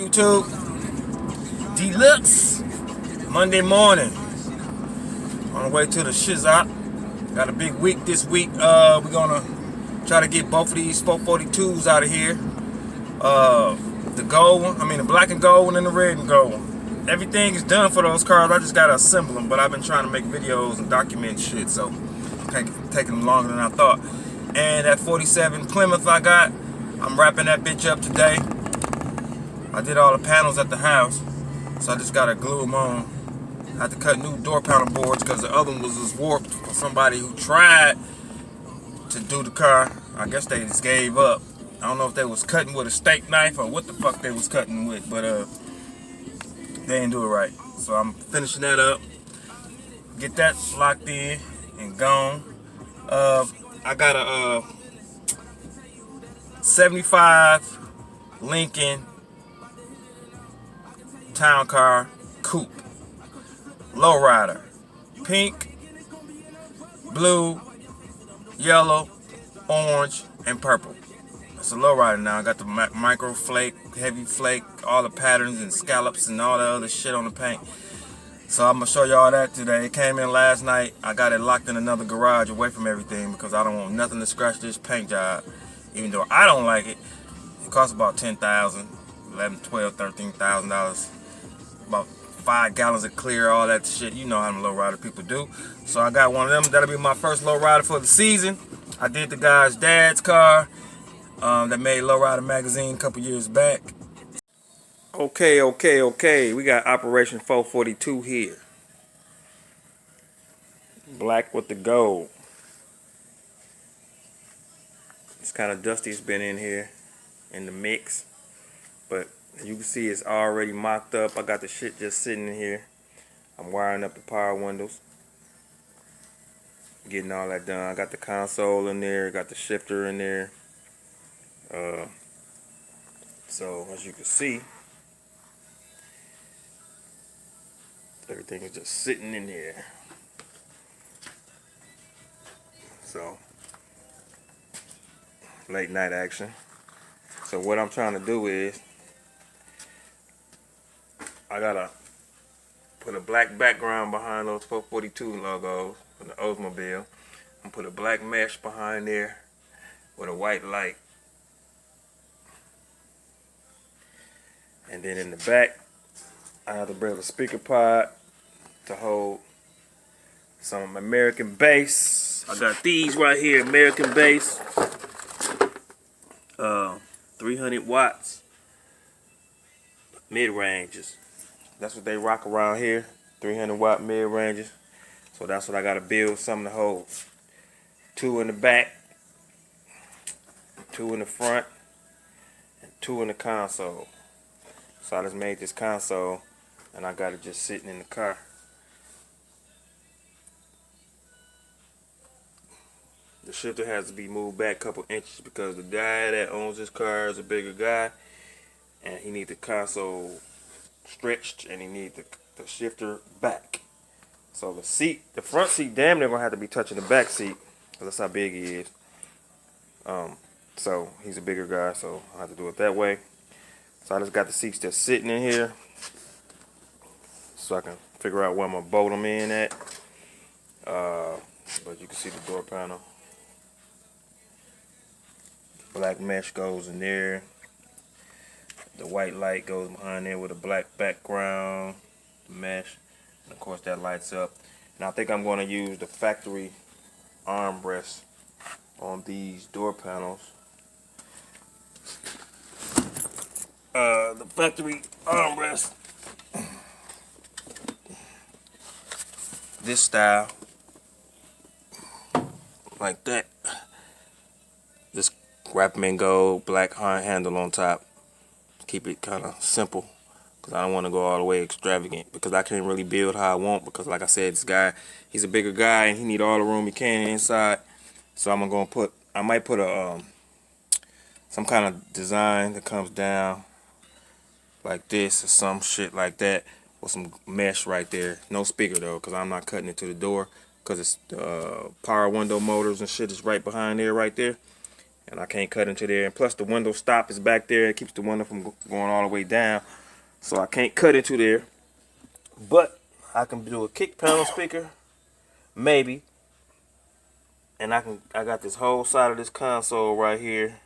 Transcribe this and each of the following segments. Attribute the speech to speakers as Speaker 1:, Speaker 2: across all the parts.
Speaker 1: YouTube? D.lux. Monday morning. On the way to the shizop. Got a big week this week. We're gonna try to get both of these 442s out of here. The gold one, the black and gold one and the red and gold one. Everything is done for those cars. I just gotta assemble them, but I've been trying to make videos and document shit, so it's taking longer than I thought. And that 47 Plymouth I got, I'm wrapping that bitch up today. I did all the panels at the house, so I just gotta glue them on. I had to cut new door panel boards because the other one was just warped for somebody who tried to do the car. I guess they just gave up. I don't know if they was cutting with a steak knife or what the fuck they was cutting with, but they didn't do it right. So I'm finishing that up. Get that locked in and gone. I got a 75 Lincoln town car coupe. Lowrider. Pink, blue, yellow, orange, and purple. It's a lowrider now. I got the micro flake, heavy flake, all the patterns and scallops and all the other shit on the paint. So I'm gonna show y'all that today. It came in last night. I got it locked in another garage away from everything because I don't want nothing to scratch this paint job. Even though I don't like it. It costs about $10,000, $11, $12, $13,000. About 5 gallons of clear, all that shit. You know how them lowrider people do. So I got one of them. That'll be my first lowrider for the season. I did the guy's dad's car that made Lowrider magazine a couple years back. Okay. We got Operation 442 here. Black with the gold. It's kind of dusty. It's been in here in the mix, but you can see it's already mocked up. I got the shit just sitting in here. I'm wiring up the power windows, getting all that done. I got the console in there, got the shifter in there. So as you can see, everything is just sitting in here. So late night action. So what I'm trying to do is I gotta put a black background behind those 442 logos for the Oldsmobile. I'm put a black mesh behind there with a white light. And then in the back, I have to build a speaker pod to hold some American bass. I got these right here, American bass. 300 watts mid-ranges. That's what they rock around here, 300 watt mid-ranges. So that's what I gotta build, something to hold. 2 in the back, 2 in the front, and 2 in the console. So I just made this console and I got it just sitting in the car. The shifter has to be moved back a couple inches because the guy that owns this car is a bigger guy and he needs the console stretched and he needs the shifter back. So the front seat damn near gonna have to be touching the back seat because that's how big he is. So he's a bigger guy, so I have to do it that way. So I just got the seats just sitting in here so I can figure out where I'm gonna bolt them in at. But you can see the door panel. Black mesh goes in there. The white light goes behind there with a black background, the mesh, and of course that lights up. And I think I'm going to use the factory armrest on these door panels. The factory armrest, this style, like that. This wrap them in gold, black handle on top. Keep it kind of simple because I don't want to go all the way extravagant because I can't really build how I want because like I said, this guy, he's a bigger guy and he need all the room he can inside. So I'm gonna put, I might put a some kind of design that comes down like this or some shit like that with some mesh right there. No speaker though because I'm not cutting it to the door because it's power window motors and shit is right behind there, right there. And I can't cut into there. And plus the window stop is back there. It keeps the window from going all the way down. so I can't cut into there. But I can do a kick panel speaker, maybe. And I got this whole side of this console right here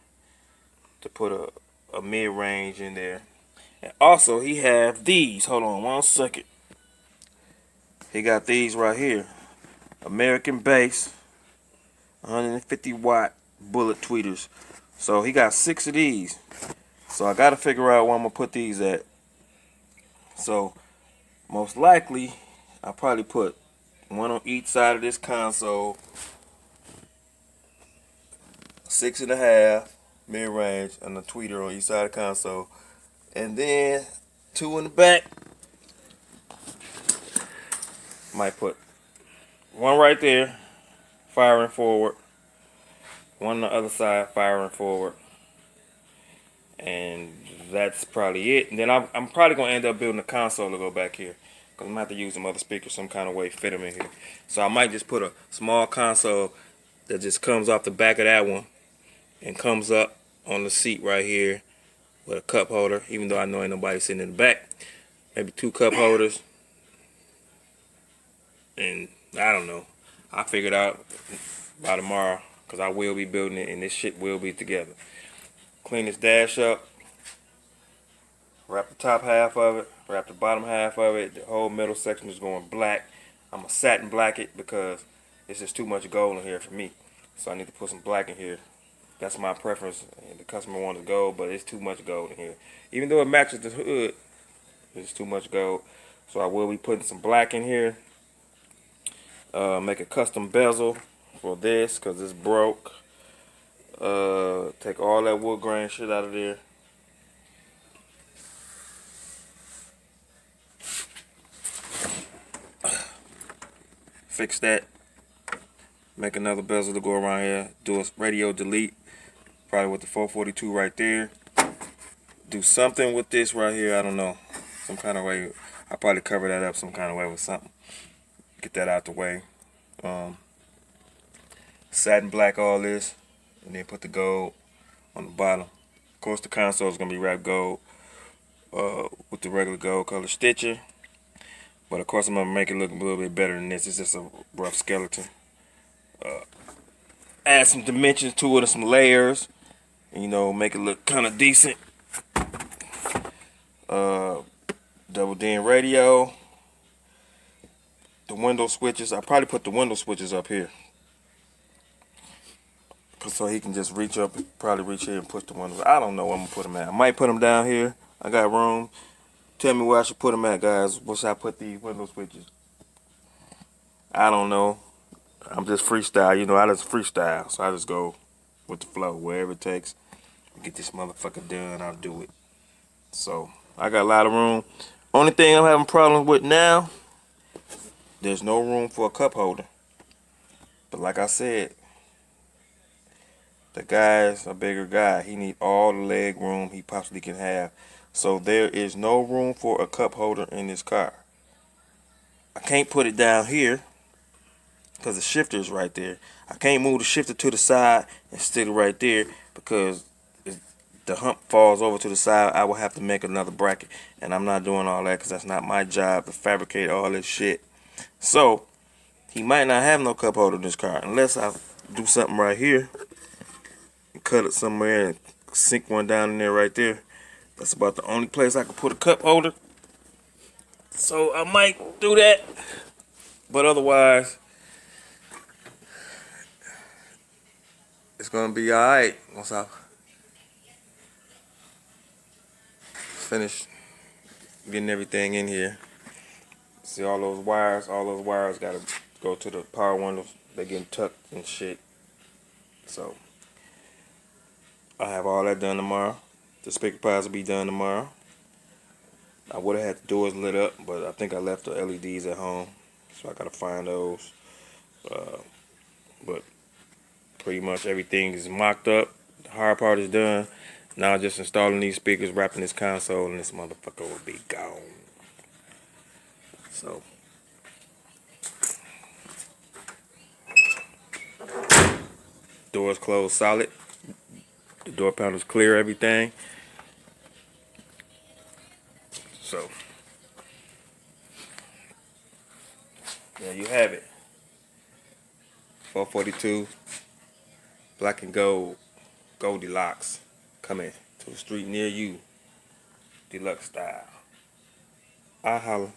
Speaker 1: to put a mid-range in there. And also he have these. Hold on 1 second. He got these right here. American Bass 150 watt bullet tweeters. So he got 6 of these. So I gotta figure out where I'm gonna put these at. So most likely I'll probably put one on each side of this console. 6.5 mid-range and a tweeter on each side of the console. And then 2 in the back. Might put one right there, firing forward. One on the other side, firing forward. And that's probably it. And then I'm probably going to end up building a console to go back here. Because I'm going to have to use some other speakers some kind of way, fit them in here. So I might just put a small console that just comes off the back of that one and comes up on the seat right here with a cup holder, even though I know ain't nobody sitting in the back. Maybe 2 cup holders. And I don't know. I'll figure it out by tomorrow because I will be building it and this shit will be together. Clean this dash up. Wrap the top half of it. Wrap the bottom half of it. The whole middle section is going black. I'm going to satin black it because it's just too much gold in here for me. So I need to put some black in here. That's my preference. The customer wants gold, but it's too much gold in here. Even though it matches the hood, it's too much gold. So I will be putting some black in here. Make a custom bezel for this because it's broke. Take all that wood grain shit out of there. Fix that. Make another bezel to go around here. Do a radio delete. Probably with the 442 right there. Do something with this right here. I don't know. Some kind of way. I'll probably cover that up some kind of way with something. Get that out the way. Satin black all this. And then put the gold on the bottom. Of course the console is going to be wrapped gold. With the regular gold color stitching. But of course I'm going to make it look a little bit better than this. It's just a rough skeleton. Add some dimensions to it and some layers. You know, make it look kind of decent. Double DIN radio. The window switches. I probably put the window switches up here. So he can just reach up, probably reach here and push the windows. I don't know where I'm going to put them at. I might put them down here. I got room. Tell me where I should put them at, guys. Where should I put these window switches? I don't know. I'm just freestyle. You know, I just freestyle. So I just go with the flow. Wherever it takes. Get this motherfucker done, I'll do it. So, I got a lot of room. Only thing I'm having problems with now, there's no room for a cup holder. But like I said, the guy's a bigger guy. He needs all the leg room he possibly can have. So there is no room for a cup holder in this car. I can't put it down here because the shifter is right there. I can't move the shifter to the side and stick it right there because the hump falls over to the side. I will have to make another bracket, and I'm not doing all that because that's not my job to fabricate all this shit. So he might not have no cup holder in this car unless I do something right here and cut it somewhere and sink one down in there right there. That's about the only place I can put a cup holder. So I might do that, but otherwise it's gonna be all right once I finish getting everything in here. See all those wires gotta go to the power windows. They're getting tucked and shit. So I have all that done tomorrow. The speaker piles will be done tomorrow. I would have had the doors lit up, but I think I left the LEDs at home, so I gotta find those. But pretty much everything is mocked up. The hard part is done. Now just installing these speakers, wrapping this console, and this motherfucker will be gone. So doors closed solid. The door panels clear, everything. So there you have it. 442 black and gold D.lux coming to a street near you, D.lux style. I holla.